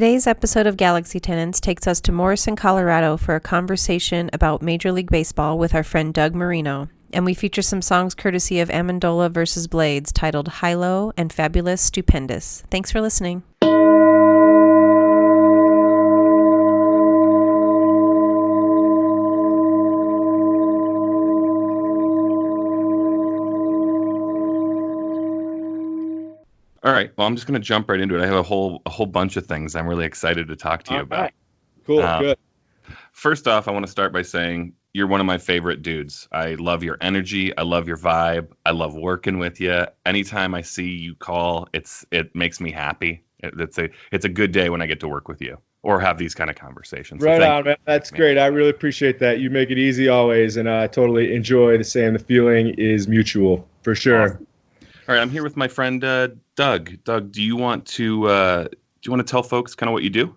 Today's episode of Galaxy Tenants takes us to Morrison, Colorado for a conversation about Major League Baseball with our friend Doug Marino, and we feature some songs courtesy of Amendola vs. Blades titled High-Low and Fabulous Stupendous. Thanks for listening. All right. Well, I'm just going to jump right into it. I have a whole bunch of things I'm really excited to talk to you about. Right. Cool. Good. First off, I want to start by saying you're one of my favorite dudes. I love your energy. I love your vibe. I love working with you. Anytime I see you call, it makes me happy. It's a good day when I get to work with you or have these kind of conversations. Right on, man. That's great. I really appreciate that. You make it easy always, and I totally enjoy the same. The feeling is mutual for sure. Awesome. All right, I'm here with my friend Doug. Doug, do you want to tell folks kind of what you do?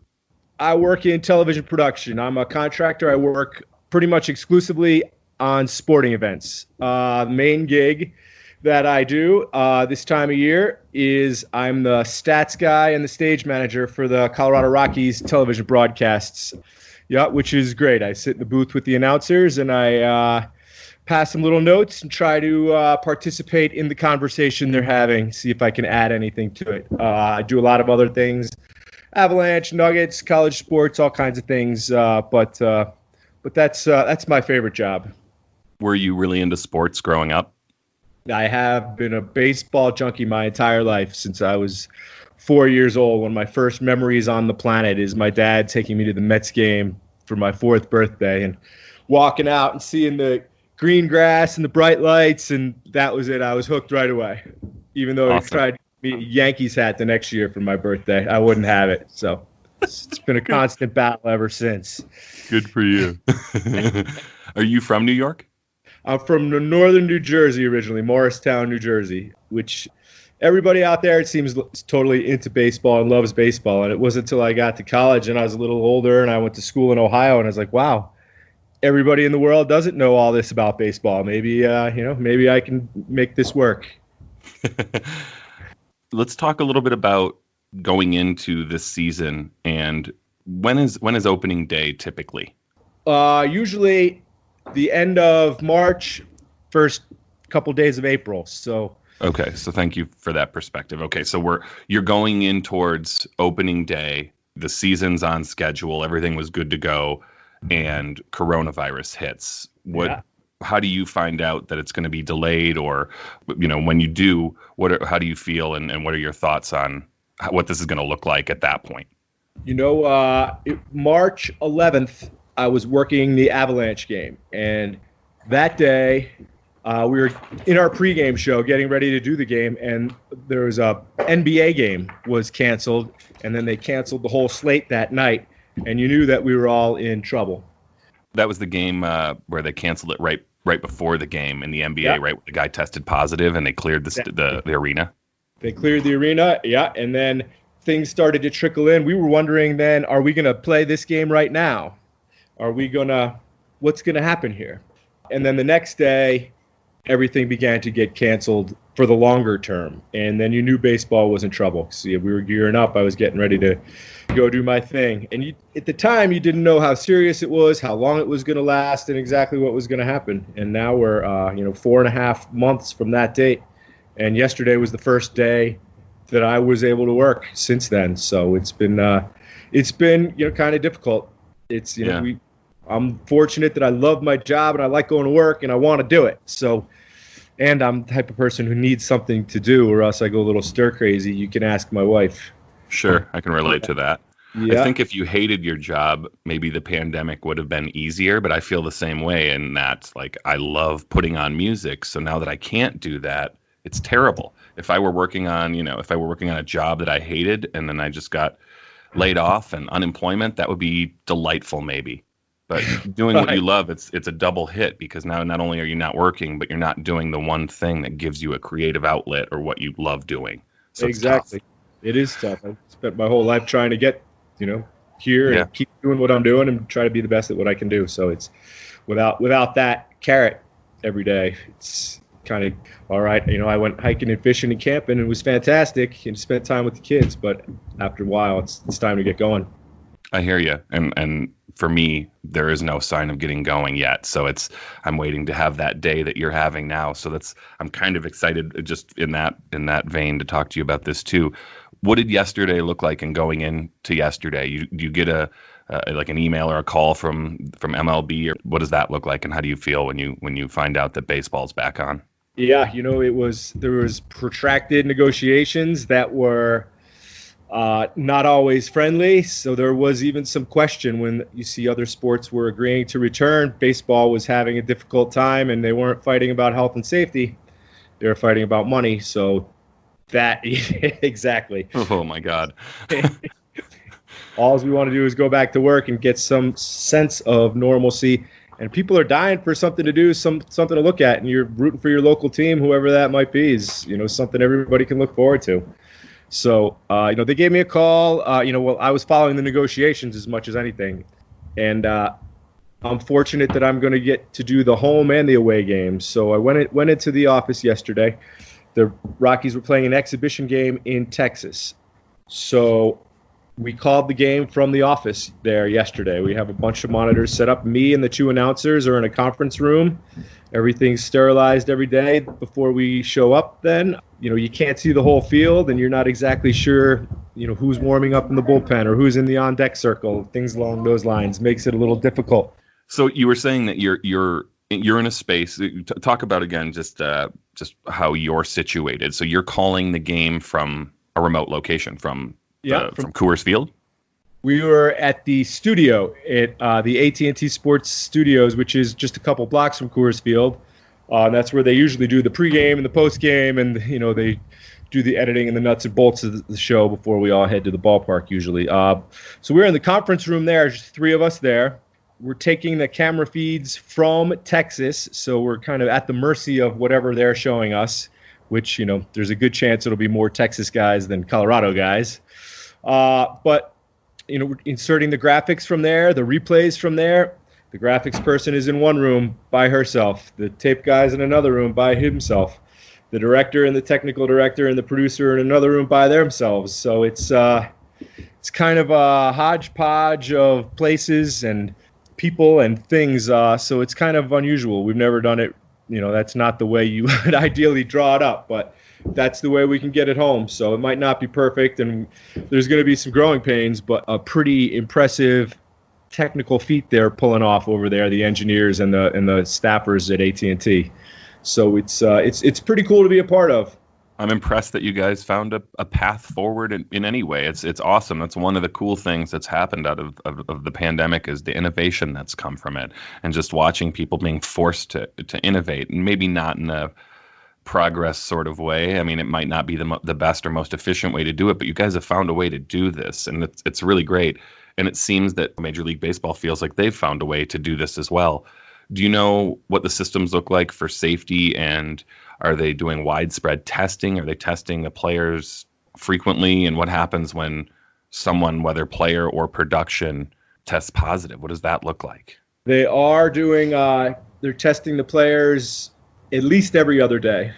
I work in television production. I'm a contractor. I work pretty much exclusively on sporting events. The main gig that I do this time of year is I'm the stats guy and the stage manager for the Colorado Rockies television broadcasts. Yeah, which is great. I sit in the booth with the announcers and I pass some little notes and try to participate in the conversation they're having, see if I can add anything to it. I do a lot of other things, Avalanche, Nuggets, college sports, all kinds of things, but that's my favorite job. Were you really into sports growing up? I have been a baseball junkie my entire life since I was 4 years old. One of my first memories on the planet is my dad taking me to the Mets game for my 4th birthday and walking out and seeing the green grass and the bright lights, and that was it. I was hooked right away. Even though Awesome. He tried to get me a Yankees hat the next year for my birthday, I wouldn't have it. So it's been a constant battle ever since. Good for you. Are you from New York? I'm from northern New Jersey originally, Morristown, New Jersey, which everybody out there, it seems, is totally into baseball and loves baseball. And it wasn't until I got to college and I was a little older and I went to school in Ohio and I was like, wow, everybody in the world doesn't know all this about baseball. Maybe, maybe I can make this work. Let's talk a little bit about going into this season and when is opening day typically? Usually the end of March, first couple days of April. So. Okay. So thank you for that perspective. Okay. So you're going in towards opening day. The season's on schedule. Everything was good to go. And coronavirus hits. How do you find out that it's going to be delayed, or when you do, how do you feel, and what are your thoughts on what this is going to look like at that point? March 11th, I was working the Avalanche game, and that day we were in our pregame show getting ready to do the game, and there was a NBA game was canceled, and then they canceled the whole slate that night. And you knew that we were all in trouble. That was the game where they canceled it right before the game in the NBA, Yeah. right? The guy tested positive and they cleared the arena. They cleared the arena, yeah, and then things started to trickle in. We were wondering then, are we going to play this game right now? What's going to happen here? And then the next day, everything began to get canceled for the longer term. And then you knew baseball was in trouble. See, we were gearing up. I was getting ready to go do my thing. And at the time, you didn't know how serious it was, how long it was going to last, and exactly what was going to happen. And now we're, 4.5 months from that date. And yesterday was the first day that I was able to work since then. So it's been kind of difficult. I'm fortunate that I love my job and I like going to work and I want to do it. So, and I'm the type of person who needs something to do, or else I go a little stir crazy. You can ask my wife. Sure, I can relate to that. Yeah. I think if you hated your job, maybe the pandemic would have been easier, but I feel the same way in that, like, I love putting on music. So now that I can't do that, it's terrible. If I were working on a job that I hated and then I just got laid off and unemployment, that would be delightful maybe. But doing what you love, it's a double hit, because now not only are you not working, but you're not doing the one thing that gives you a creative outlet or what you love doing. So exactly. It is tough. I spent my whole life trying to get, here and keep doing what I'm doing and try to be the best at what I can do. So it's without that carrot every day, kind of, all right, I went hiking and fishing and camping, and it was fantastic, and spent time with the kids. But after a while, it's time to get going. I hear you. And for me, there is no sign of getting going yet. So I'm waiting to have that day that you're having now. So I'm kind of excited just in that vein to talk to you about this too. What did yesterday look like and going into yesterday? You get like an email or a call from MLB, or what does that look like, and how do you feel when you find out that baseball's back on? Yeah, there was protracted negotiations that were not always friendly. So there was even some question when you see other sports were agreeing to return. Baseball was having a difficult time, and they weren't fighting about health and safety. They were fighting about money. So that exactly. Oh my God. All we want to do is go back to work and get some sense of normalcy. And people are dying for something to do, something to look at, and you're rooting for your local team, whoever that might be, is something everybody can look forward to. So they gave me a call. I was following the negotiations as much as anything, and I'm fortunate that I'm going to get to do the home and the away games. So I went into the office yesterday. The Rockies were playing an exhibition game in Texas, so we called the game from the office there yesterday. We have a bunch of monitors set up. Me and the two announcers are in a conference room. Everything's sterilized every day before we show up then. You can't see the whole field, and you're not exactly sure, who's warming up in the bullpen or who's in the on-deck circle. Things along those lines makes it a little difficult. So you were saying that you're in a space. Talk about again just how you're situated. So you're calling the game from a remote location from Coors Field? We were at the studio at the AT&T Sports Studios, which is just a couple blocks from Coors Field. And that's where they usually do the pregame and the postgame, and they do the editing and the nuts and bolts of the show before we all head to the ballpark usually. So we're in the conference room there, just three of us there. We're taking the camera feeds from Texas, so we're kind of at the mercy of whatever they're showing us, which, there's a good chance it'll be more Texas guys than Colorado guys. But we're inserting the graphics from there, the replays from there. The graphics person is in one room by herself. The tape guy's in another room by himself. The director and the technical director and the producer in another room by themselves. So it's kind of a hodgepodge of places and people and things. So it's kind of unusual. We've never done it. That's not the way you would ideally draw it up, but that's the way we can get it home. So it might not be perfect, and there's going to be some growing pains, but a pretty impressive technical feat they're pulling off over there, the engineers and the staffers at AT&T. So it's pretty cool to be a part of. I'm impressed that you guys found a path forward in any way. It's awesome. That's one of the cool things that's happened out of the pandemic, is the innovation that's come from it, and just watching people being forced to innovate, and maybe not in a progress sort of way. I mean, it might not be the best or most efficient way to do it, but you guys have found a way to do this, and it's really great. And it seems that Major League Baseball feels like they've found a way to do this as well. Do you know what the systems look like for safety, and are they doing widespread testing? Are they testing the players frequently? And what happens when someone, whether player or production, tests positive? What does that look like? They are doing, they're testing the players at least every other day,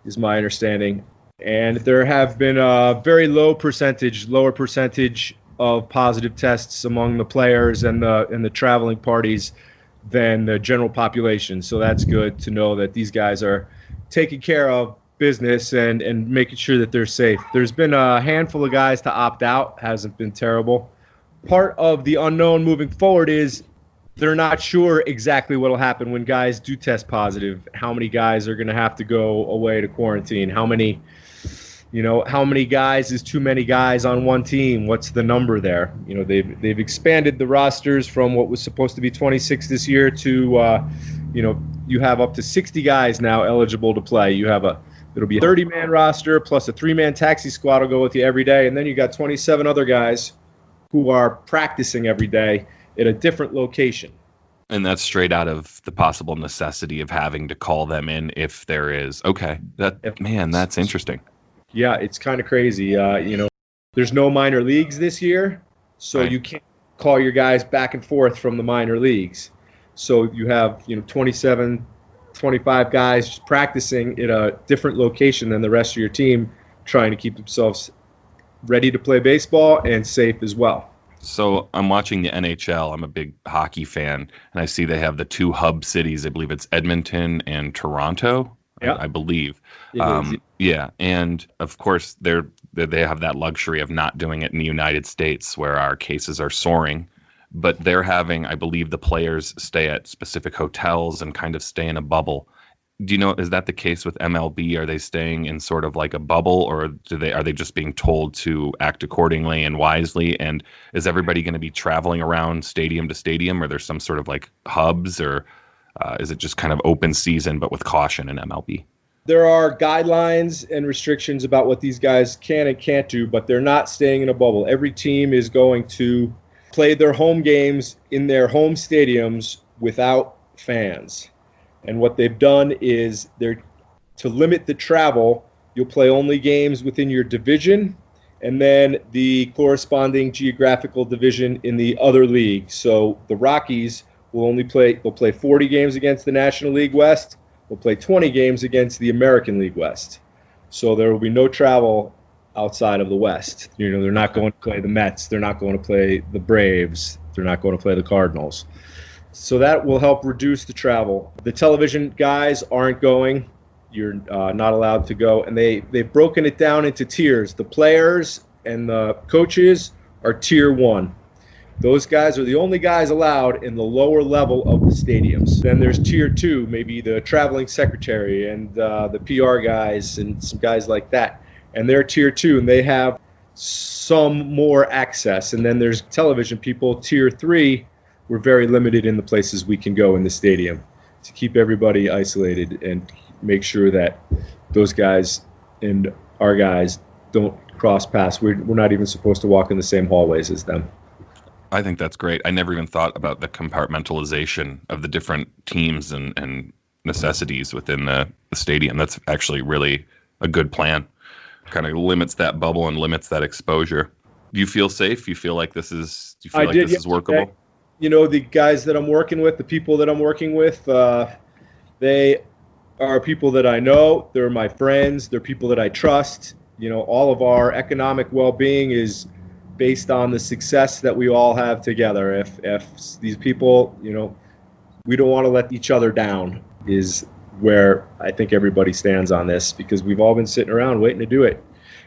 is my understanding. And there have been a very lower percentage of positive tests among the players and the traveling parties than the general population. So that's good to know that these guys are taking care of business and making sure that they're safe. There's been a handful of guys to opt out. Hasn't been terrible. Part of the unknown moving forward is they're not sure exactly what will happen when guys do test positive. How many guys are going to have to go away to quarantine? How many guys is too many guys on one team? What's the number there? They've expanded the rosters from what was supposed to be 26 this year to, you have up to 60 guys now eligible to play. It'll be a 30-man roster plus a 3-man taxi squad will go with you every day, and then you got 27 other guys who are practicing every day at a different location. And that's straight out of the possible necessity of having to call them in if there is. Okay, that's interesting. Yeah, it's kind of crazy. There's no minor leagues this year, so Right. You can't call your guys back and forth from the minor leagues. So you have 27 25 guys just practicing in a different location than the rest of your team, trying to keep themselves ready to play baseball and safe as well. So I'm watching the NHL. I'm a big hockey fan, and I see they have the two hub cities. I believe it's Edmonton and Toronto. Yeah. I believe. It is. Yeah, and of course they have that luxury of not doing it in the United States, where our cases are soaring. But they're having, I believe, the players stay at specific hotels and kind of stay in a bubble. Do you know, is that the case with MLB? Are they staying in sort of like a bubble, or are they just being told to act accordingly and wisely? And is everybody going to be traveling around stadium to stadium, or there's some sort of like hubs, or is it just kind of open season but with caution in MLB? There are guidelines and restrictions about what these guys can and can't do, but they're not staying in a bubble. Every team is going to play their home games in their home stadiums without fans. And what they've done is to limit the travel, you'll play only games within your division and then the corresponding geographical division in the other league. So the Rockies they'll play 40 games against the National League West. They'll play 20 games against the American League West. So there will be no travel outside of the West. They're not going to play the Mets. They're not going to play the Braves. They're not going to play the Cardinals. So that will help reduce the travel. The television guys aren't going. You're not allowed to go. And they've broken it down into tiers. The players and the coaches are tier 1. Those guys are the only guys allowed in the lower level of the stadiums. Then there's tier 2, maybe the traveling secretary and the PR guys and some guys like that. And they're tier 2, and they have some more access. And then there's television people, tier 3. We're very limited in the places we can go in the stadium to keep everybody isolated and make sure that those guys and our guys don't cross paths. We're not even supposed to walk in the same hallways as them. I think that's great. I never even thought about the compartmentalization of the different teams and necessities within the stadium. That's actually really a good plan. Kind of limits that bubble and limits that exposure. Do you feel safe? You feel like this is workable? The guys that I'm working with, the people that I'm working with, they are people that I know. They're my friends. They're people that I trust. All of our economic well-being is based on the success that we all have together. If these people, we don't want to let each other down is where I think everybody stands on this, because we've all been sitting around waiting to do it,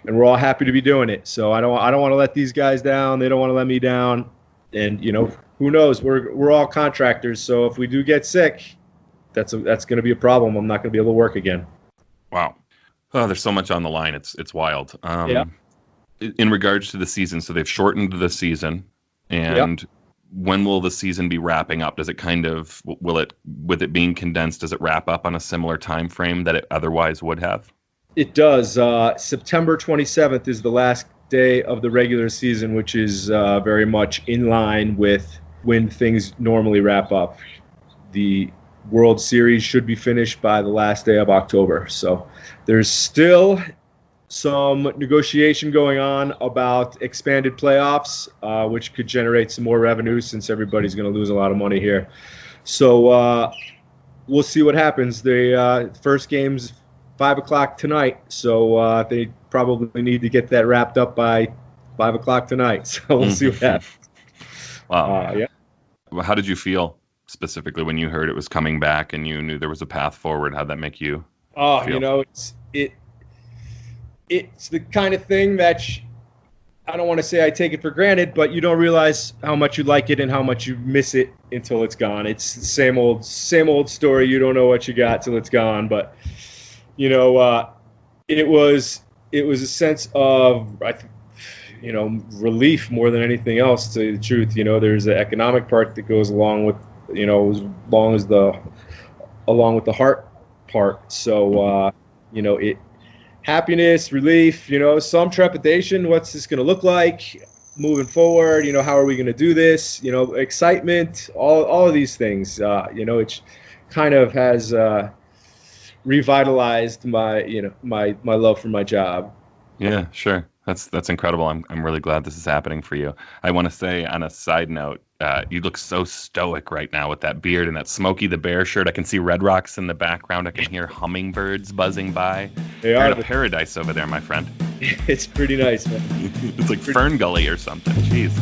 and we're all happy to be doing it. So I don't want to let these guys down. They don't want to let me down. And who knows? We're all contractors, so if we do get sick, that's going to be a problem. I'm not going to be able to work again. Wow. Oh, there's so much on the line. It's wild. Yeah. In regards to the season, so they've shortened the season, and when will the season be wrapping up? Does it with it being condensed, does it wrap up on a similar time frame that it otherwise would have? It does. September 27th is the last day of the regular season, which is very much in line with when things normally wrap up. The World Series should be finished by the last day of October. So there's still some negotiation going on about expanded playoffs, which could generate some more revenue since everybody's going to lose a lot of money here. So we'll see what happens. The first game's 5 o'clock tonight, so they probably need to get that wrapped up by 5 o'clock tonight. So we'll see what happens. Wow. Yeah. How did you feel specifically when you heard it was coming back and you knew there was a path forward? How'd that make you feel? It's the kind of thing that I don't want to say I take it for granted, but you don't realize how much you like it and how much you miss it until it's gone. It's the same old story. You don't know what you got till it's gone. But it was a sense of relief more than anything else. To tell you the truth, there's an economic part that goes along with along with the heart part. So it. Happiness, relief, some trepidation. What's this going to look like moving forward? How are we going to do this? Excitement, all of these things. It kind of has revitalized my love for my job. Yeah, sure. That's incredible. I'm really glad this is happening for you. I want to say on a side note, you look so stoic right now with that beard and that Smokey the Bear shirt. I can see Red Rocks in the background. I can hear hummingbirds buzzing by. You're in a paradise over there, my friend. It's pretty nice, man. It's like Fern Gully or something. Jeez.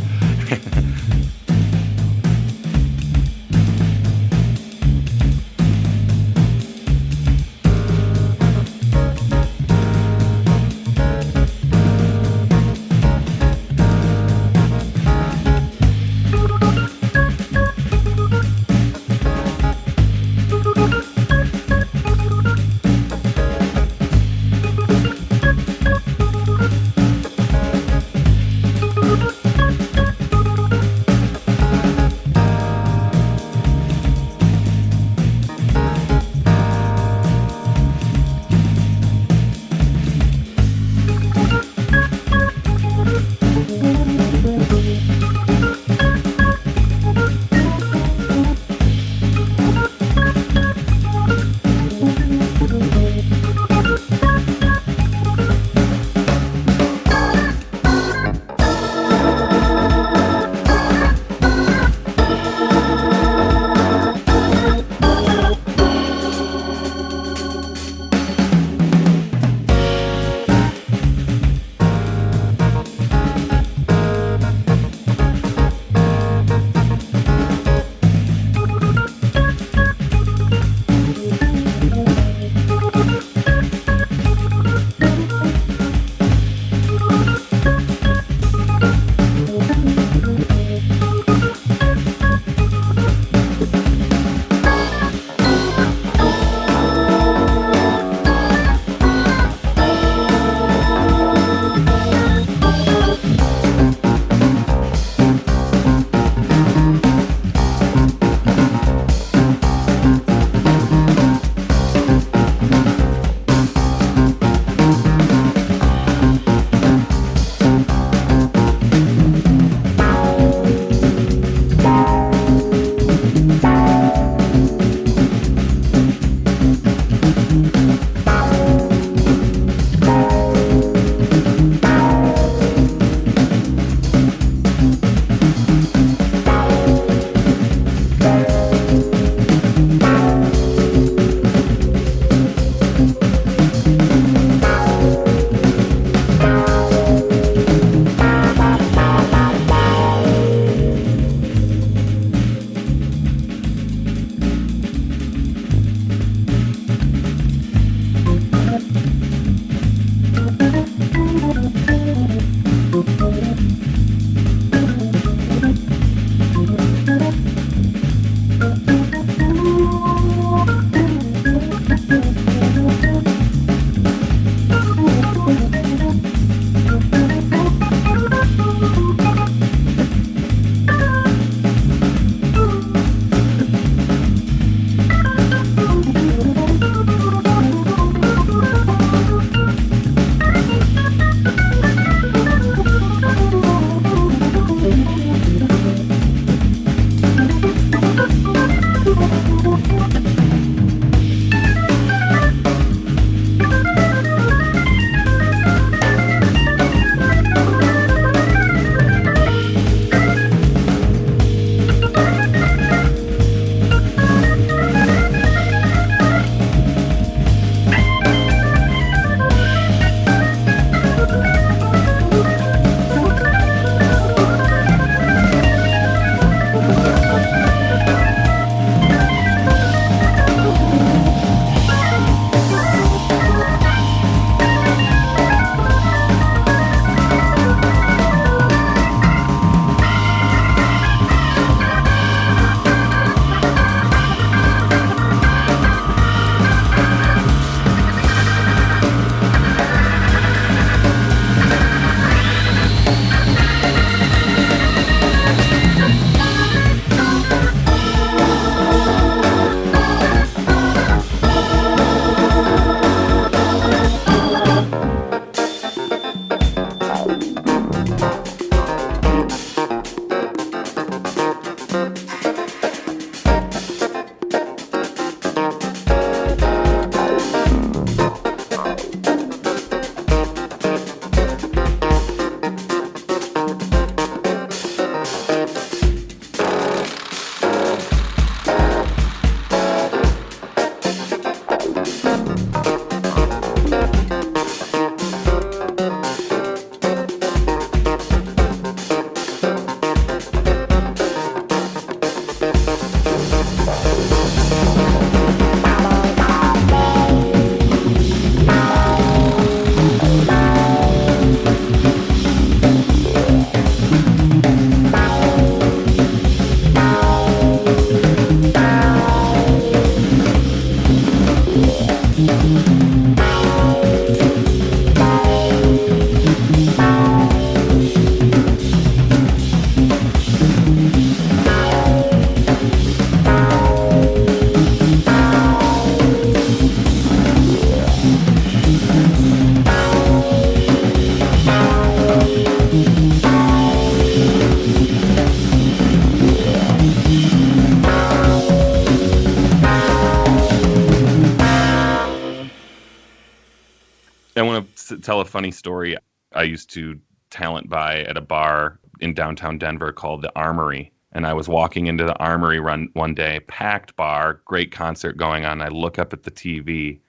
tell a funny story. I used to talent buy at a bar in downtown Denver called the Armory. And I was walking into the Armory one day, packed bar, great concert going on. I look up at the TV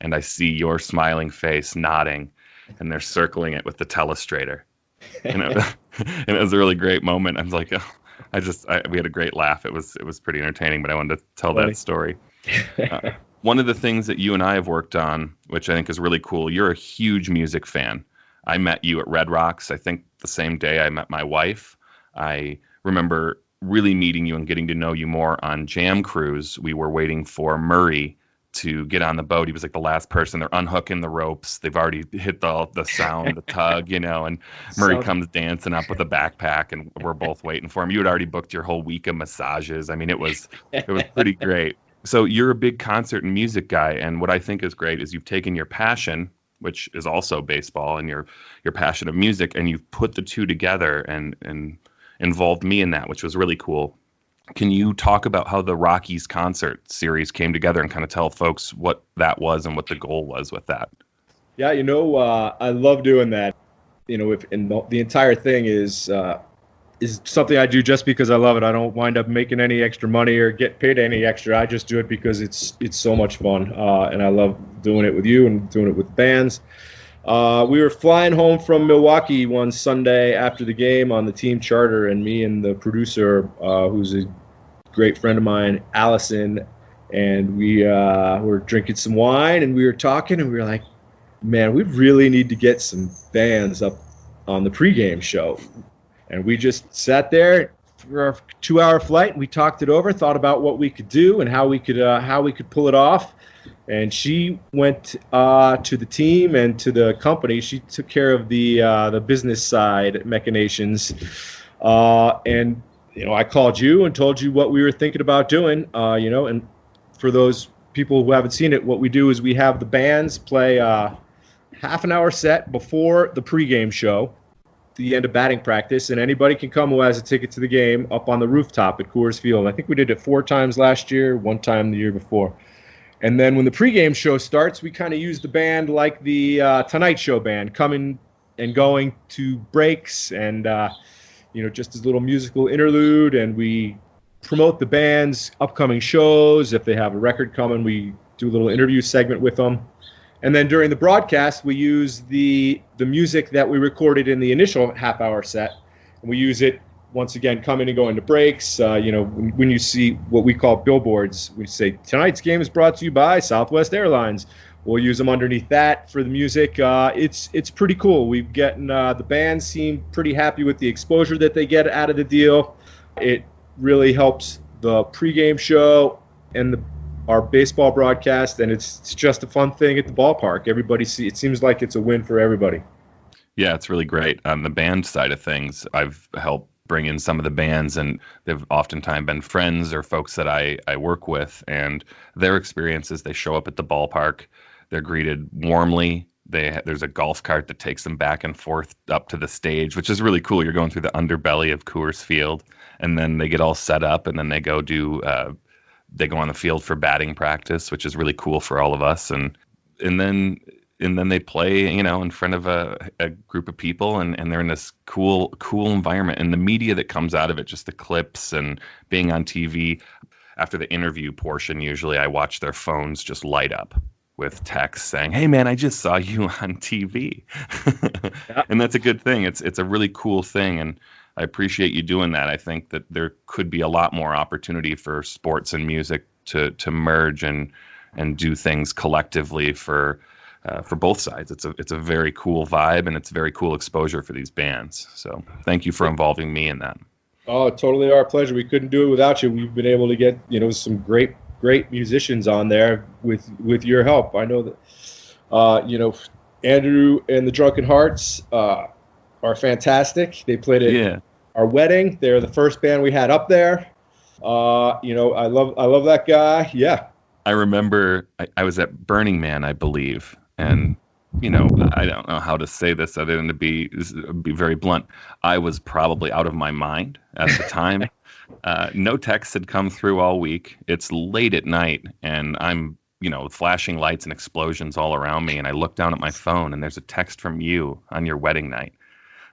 and I see your smiling face nodding, and they're circling it with the telestrator. And it was a really great moment. I was like, oh, we had a great laugh. It was pretty entertaining, but I wanted to tell that story. One of the things that you and I have worked on, which I think is really cool, you're a huge music fan. I met you at Red Rocks, I think the same day I met my wife. I remember really meeting you and getting to know you more on Jam Cruise. We were waiting for Murray to get on the boat. He was like the last person. They're unhooking the ropes. They've already hit the sound, the tug, and Murray comes dancing up with a backpack, and we're both waiting for him. You had already booked your whole week of massages. I mean, it was pretty great. So you're a big concert and music guy, and what I think is great is you've taken your passion, which is also baseball, and your passion of music, and you've put the two together and involved me in that, which was really cool. Can you talk about how the Rockies concert series came together and kind of tell folks what that was and what the goal was with that? Yeah, I love doing that. The entire thing is something I do just because I love it. I don't wind up making any extra money or get paid any extra. I just do it because it's so much fun, and I love doing it with you and doing it with bands. We were flying home from Milwaukee one Sunday after the game on the team charter, and me and the producer, who's a great friend of mine, Allison, and we were drinking some wine, and we were talking, and we were like, man, we really need to get some bands up on the pregame show. And we just sat there for our 2-hour flight, and we talked it over, thought about what we could do and how we could pull it off. And she went to the team and to the company. She took care of the business side machinations. And I called you and told you what we were thinking about doing. And for those people who haven't seen it, what we do is we have the bands play a half-an-hour set before the pregame show, the end of batting practice, and anybody can come who has a ticket to the game up on the rooftop at Coors Field. I think we did it 4 times last year, 1 time the year before. And then when the pregame show starts, we kind of use the band like the Tonight Show band, coming and going to breaks and, just as a little musical interlude. And we promote the band's upcoming shows. If they have a record coming, we do a little interview segment with them. And then during the broadcast, we use the music that we recorded in the initial half-hour set. And we use it, once again, coming and going to breaks. When you see what we call billboards, we say, tonight's game is brought to you by Southwest Airlines. We'll use them underneath that for the music. It's pretty cool. We've gotten the band seem pretty happy with the exposure that they get out of the deal. It really helps the pregame show and our baseball broadcast, and it's just a fun thing at the ballpark. It seems like it's a win for everybody. Yeah, it's really great. On the band side of things, I've helped bring in some of the bands, and they've oftentimes been friends or folks that I work with, and their experiences, they show up at the ballpark, they're greeted warmly. There's a golf cart that takes them back and forth up to the stage, which is really cool. You're going through the underbelly of Coors Field, and then they get all set up, and then they go on the field for batting practice, which is really cool for all of us, and then they play, in front of a group of people, and they're in this cool environment. And the media that comes out of it, just the clips and being on TV. After the interview portion, usually I watch their phones just light up with texts saying, "Hey man, I just saw you on TV." Yeah. And that's a good thing. It's a really cool thing, and I appreciate you doing that. I think that there could be a lot more opportunity for sports and music to merge and do things collectively for both sides. It's a very cool vibe, and it's very cool exposure for these bands. So thank you for involving me in that. Oh, totally our pleasure. We couldn't do it without you. We've been able to get some great musicians on there with your help. I know that Andrew and the Drunken Hearts are fantastic. They played at our wedding. They're the first band we had up there. I love that guy. Yeah. I remember I was at Burning Man, I believe, and I don't know how to say this other than to be very blunt. I was probably out of my mind at the time. No texts had come through all week. It's late at night, and I'm flashing lights and explosions all around me. And I look down at my phone and there's a text from you on your wedding night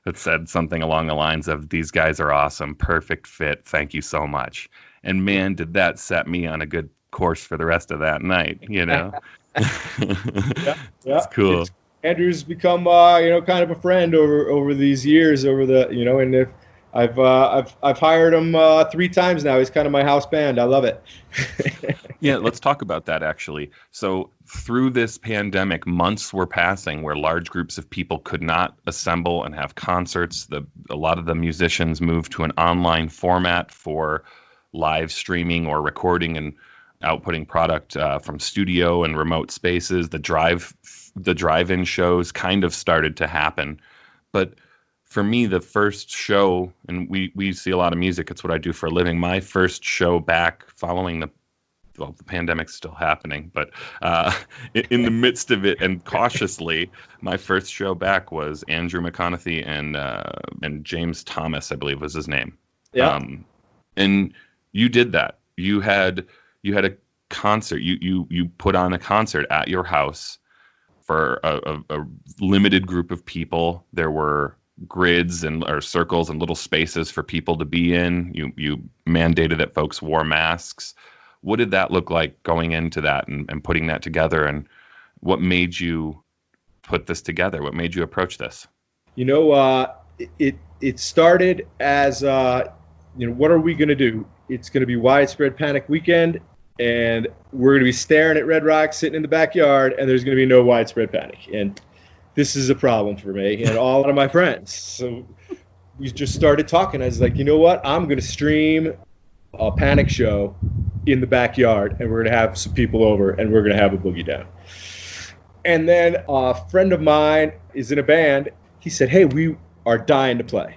that said something along the lines of, "These guys are awesome, perfect fit, thank you so much." And man, did that set me on a good course for the rest of that night, Yeah. It's cool. Andrew's become kind of a friend over these years, and if I've hired him 3 times now. He's kind of my house band. I love it. Yeah, let's talk about that actually. So through this pandemic, months were passing where large groups of people could not assemble and have concerts. A lot of the musicians moved to an online format for live streaming or recording and outputting product from studio and remote spaces. The drive-in shows kind of started to happen. But for me, the first show, and we see a lot of music, it's what I do for a living. My first show back following the pandemic's still happening, but in the midst of it and cautiously, my first show back was Andrew McConaughey and James Thomas, I believe was his name. Yeah. And you did that. You had a concert. You put on a concert at your house for a limited group of people. There were grids or circles and little spaces for people to be in. You mandated that folks wore masks. What did that look like going into that and putting that together? And what made you put this together? What made you approach this? It started as what are we going to do? It's going to be widespread panic weekend, and we're going to be staring at Red Rocks sitting in the backyard, and there's going to be no widespread panic. And this is a problem for me and all of my friends. So we just started talking. I was like, you know what? I'm going to stream a panic show in the backyard, and we're going to have some people over, and we're going to have a boogie down. And then a friend of mine is in a band. He said, hey, we are dying to play,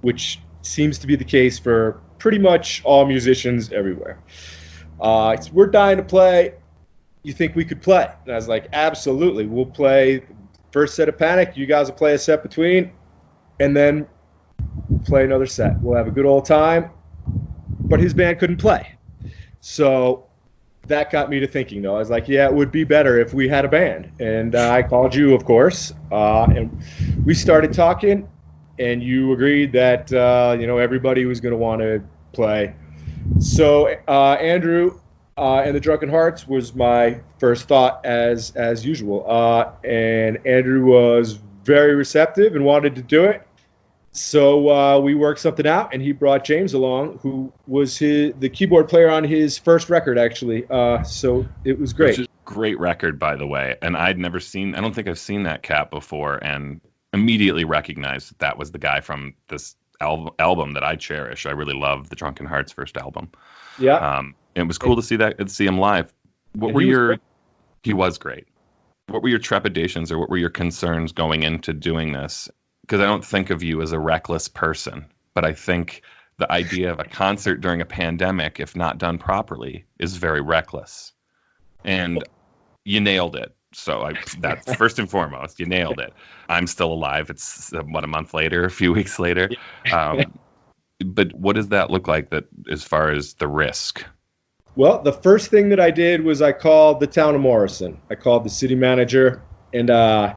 which seems to be the case for pretty much all musicians everywhere. We're dying to play. You think we could play? And I was like, absolutely. We'll play first set of Panic. You guys will play a set between, and then we'll play another set. We'll have a good old time. But his band couldn't play. So that got me to thinking, though. I was like, yeah, it would be better if we had a band. And I called you, of course, and we started talking, and you agreed that, everybody was going to want to play. So Andrew and the Drunken Hearts was my first thought as usual. And Andrew was very receptive and wanted to do it. So we worked something out, and he brought James along, who was the keyboard player on his first record, actually. So it was great. Which is a great record, by the way. And I don't think I've seen that cat before, and immediately recognized that was the guy from this album that I cherish. I really love the Drunken Hearts first album. Yeah. It was cool to see him live. He was great. What were your trepidations, or what were your concerns going into doing this? Because I don't think of you as a reckless person, but I think the idea of a concert during a pandemic, if not done properly, is very reckless. And you nailed it. So that's first and foremost, you nailed it. I'm still alive. It's a month later, a few weeks later. But what does that look like, that as far as the risk? Well, the first thing that I did was I called the town of Morrison. I called the city manager, and I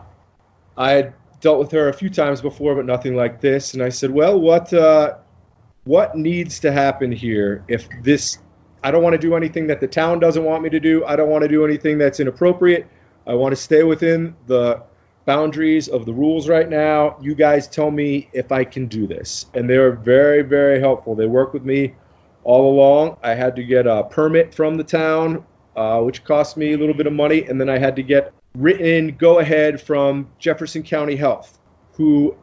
had dealt with her a few times before, but nothing like this. And I said, well, what needs to happen here? I don't want to do anything that the town doesn't want me to do. I don't want to do anything that's inappropriate. I want to stay within the boundaries of the rules right now. You guys tell me if I can do this. And they were very, very helpful. They worked with me all along. I had to get a permit from the town, which cost me a little bit of money. And then I had to get written go-ahead from Jefferson County Health, who,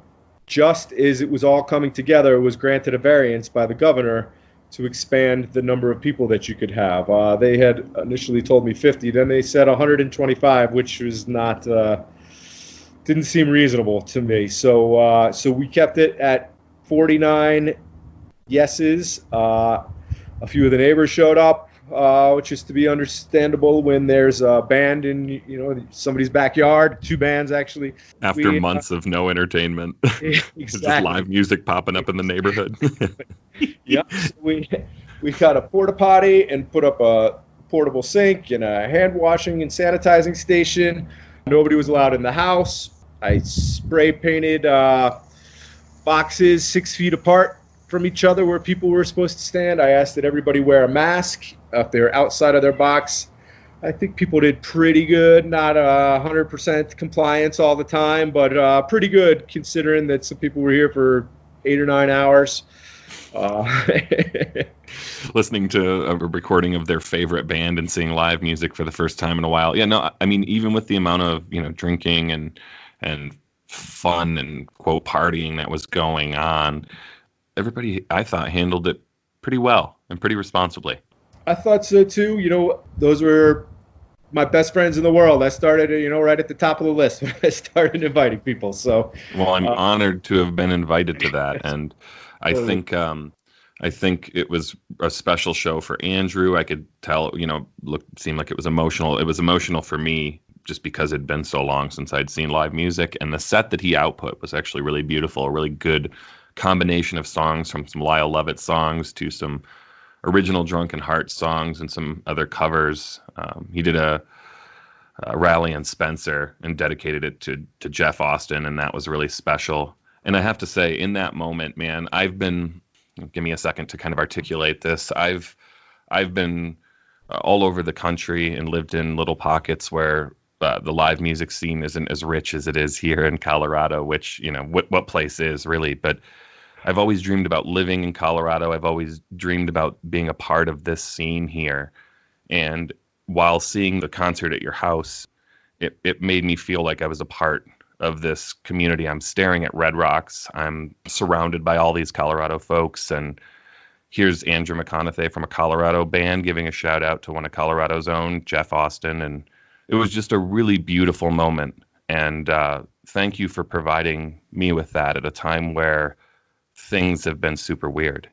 just as it was all coming together, was granted a variance by the governor to expand the number of people that you could have. They had initially told me 50, then they said 125, which was not, didn't seem reasonable to me. So we kept it at 49 yeses. A few of the neighbors showed up, which is to be understandable when there's a band in somebody's backyard. 2 bands, actually. After months of no entertainment. Exactly. Just live music popping up in the neighborhood. Yeah, we got a porta potty and put up a portable sink and a hand washing and sanitizing station. Nobody was allowed in the house. I spray painted boxes 6 feet apart from each other where people were supposed to stand. I asked that everybody wear a mask if they're outside of their box. I think people did pretty good, not 100% compliance all the time, but pretty good considering that some people were here for 8 or 9 hours. Listening to a recording of their favorite band and seeing live music for the first time in a while. Yeah, no, I mean, even with the amount of, drinking and fun and quote partying that was going on, everybody, I thought, handled it pretty well and pretty responsibly. I thought so too. Those were my best friends in the world. I started, right at the top of the list when I started inviting people. So, well, I'm honored to have been invited to that, and I think it was a special show for Andrew. I could tell, seemed like it was emotional. It was emotional for me just because it had been so long since I'd seen live music, and the set that he output was actually really beautiful. A really good combination of songs, from some Lyle Lovett songs to some original Drunken Heart songs and some other covers. He did a Rally and Spencer and dedicated it to Jeff Austin, and that was really special. And I have to say, in that moment, man, give me a second to kind of articulate this. I've been all over the country and lived in little pockets where the live music scene isn't as rich as it is here in Colorado, which, what place is really, but I've always dreamed about living in Colorado. I've always dreamed about being a part of this scene here. And while seeing the concert at your house, it made me feel like I was a part of this community. I'm staring at Red Rocks. I'm surrounded by all these Colorado folks. And here's Andrew McConaughey from a Colorado band giving a shout out to one of Colorado's own, Jeff Austin. And it was just a really beautiful moment. And thank you for providing me with that at a time where things have been super weird.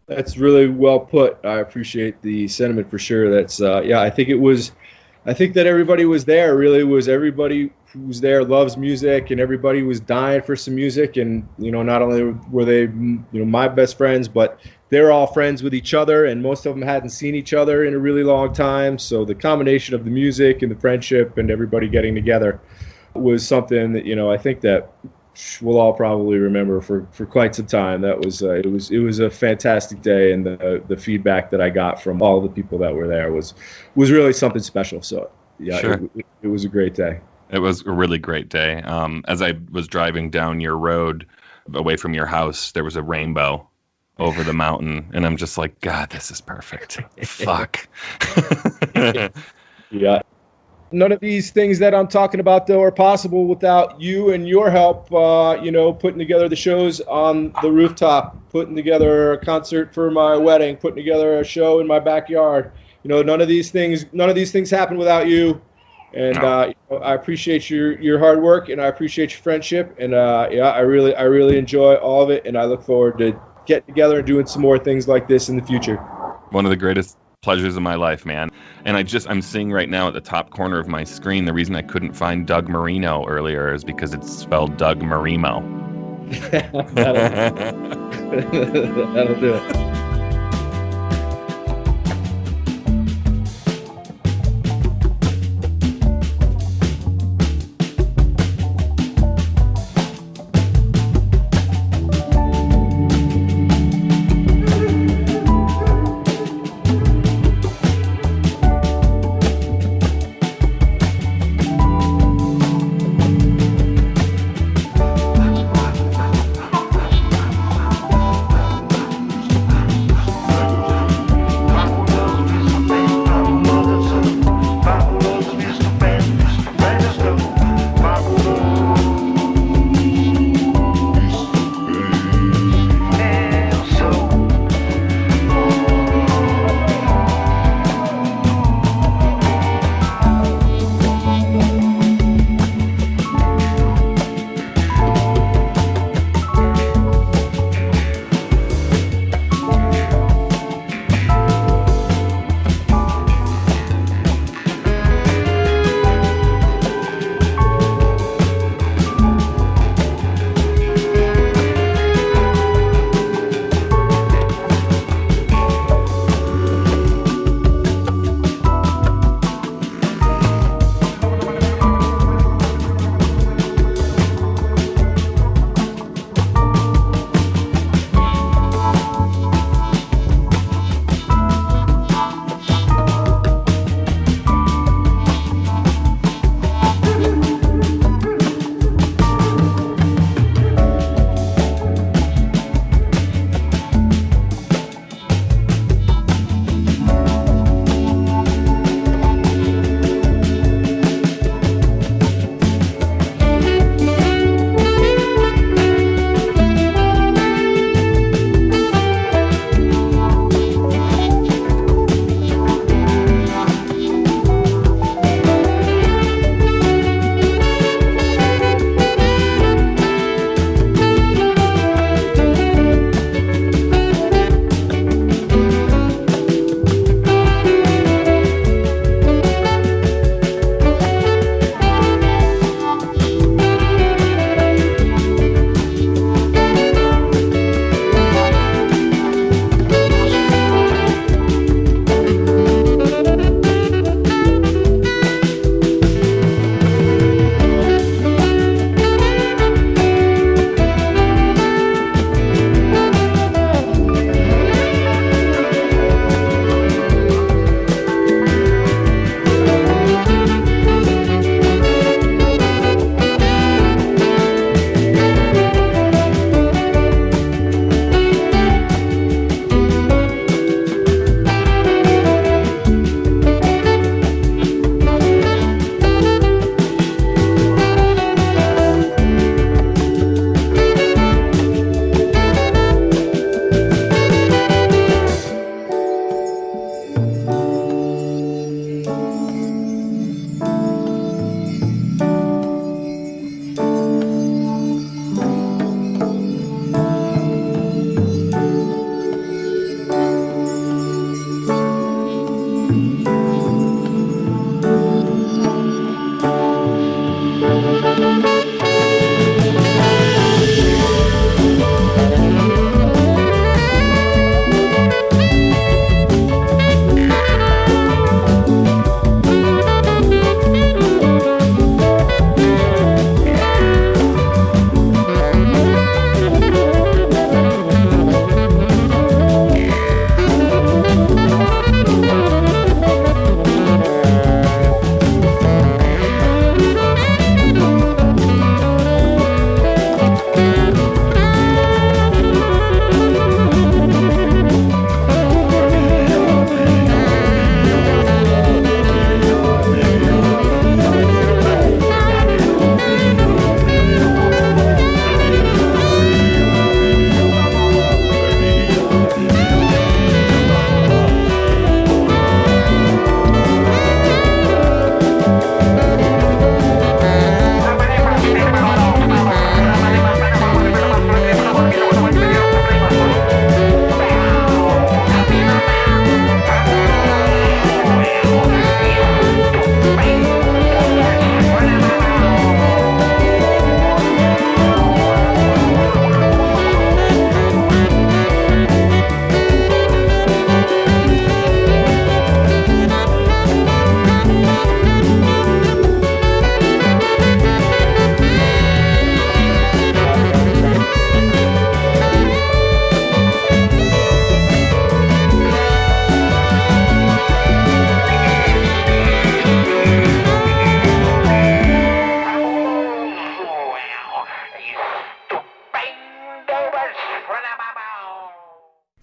That's really well put. I appreciate the sentiment for sure. That's I think that everybody was there. Really was everybody who's there loves music, and everybody was dying for some music. And not only were they my best friends, but they're all friends with each other, and most of them hadn't seen each other in a really long time. So the combination of the music and the friendship and everybody getting together was something that I think that we'll all probably remember for quite some time. That was it was a fantastic day, and the feedback that I got from all the people that were there was really something special. So yeah, sure. It was a great day. It was a really great day. As I was driving down your road away from your house, there was a rainbow over the mountain, and I'm just like, God, this is perfect. Fuck. Yeah. None of these things that I'm talking about, though, are possible without you and your help, putting together the shows on the rooftop, putting together a concert for my wedding, putting together a show in my backyard. None of these things happen without you. And I appreciate your hard work, and I appreciate your friendship. And I really enjoy all of it. And I look forward to getting together and doing some more things like this in the future. One of the greatest pleasures of my life, man. And I'm seeing right now at the top corner of my screen, the reason I couldn't find Doug Marino earlier is because it's spelled Doug Marimo. That'll do it.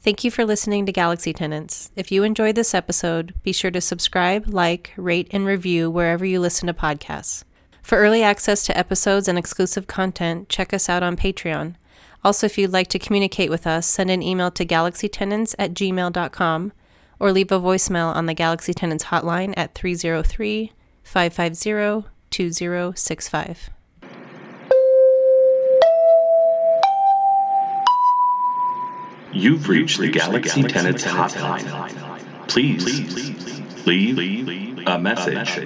Thank you for listening to Galaxy Tenants. If you enjoyed this episode, be sure to subscribe, like, rate, and review wherever you listen to podcasts. For early access to episodes and exclusive content, check us out on Patreon. Also, if you'd like to communicate with us, send an email to galaxytenants@gmail.com or leave a voicemail on the Galaxy Tenants hotline at 303-550-2065. You've reached the Galaxy Tenants hotline. Please leave a message.